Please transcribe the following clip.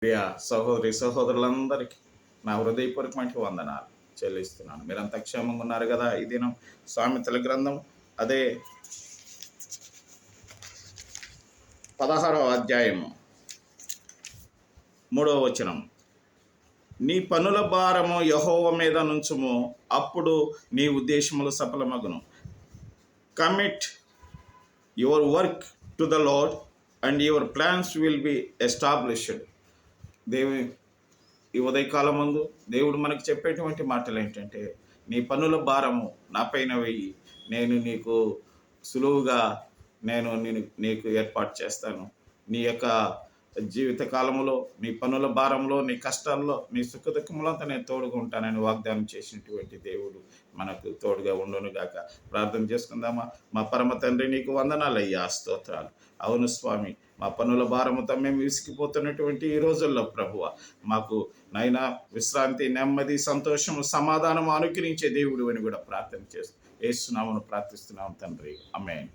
ప్రియ సహోదరి సహోదరులందరికీ నా హృదయపూర్వకమైన వందనాలు చెల్లిస్తున్నాను. మీరంతా క్షేమంగా ఉన్నారు కదా? ఈ దినం సామెతల గ్రంథం అదే 16వ అధ్యాయము 3వ వచనం. నీ పనుల భారము యెహోవా మీద నుంచుము, అప్పుడు నీ ఉద్దేశములు సఫలమగును. Commit your work to the Lord and your plans will be established. ఈ ఉదయకాలం ముందు దేవుడు మనకు చెప్పేటువంటి మాటలు ఏంటంటే, నీ పనుల భారము నా పైన వెయ్యి, నేను నీకు సులువుగా నీకు ఏర్పాటు చేస్తాను. నీ యొక్క జీవిత కాలంలో, నీ పనుల భారంలో, నీ కష్టాల్లో, నీ సుఖ దుఃఖములంతా నేను తోడుగా ఉంటానని వాగ్దానం చేసినటువంటి దేవుడు మనకు తోడుగా ఉండును గాక. ప్రార్థన చేసుకుందామా? మా పరమ తండ్రి, నీకు వందనాలయ్యా, స్తోత్రాలు. అవును స్వామి, మా పనుల భారముతో మేము విసిగిపోతున్నటువంటి ఈ రోజుల్లో ప్రభువ, మాకు నైనా విశ్రాంతి, నెమ్మది, సంతోషము, సమాధానం అనుగ్రహించే దేవుడు అని కూడా ప్రార్థన చేస్తూ యేసు నామమున ప్రార్థిస్తున్నాం తండ్రి. ఆమేన్.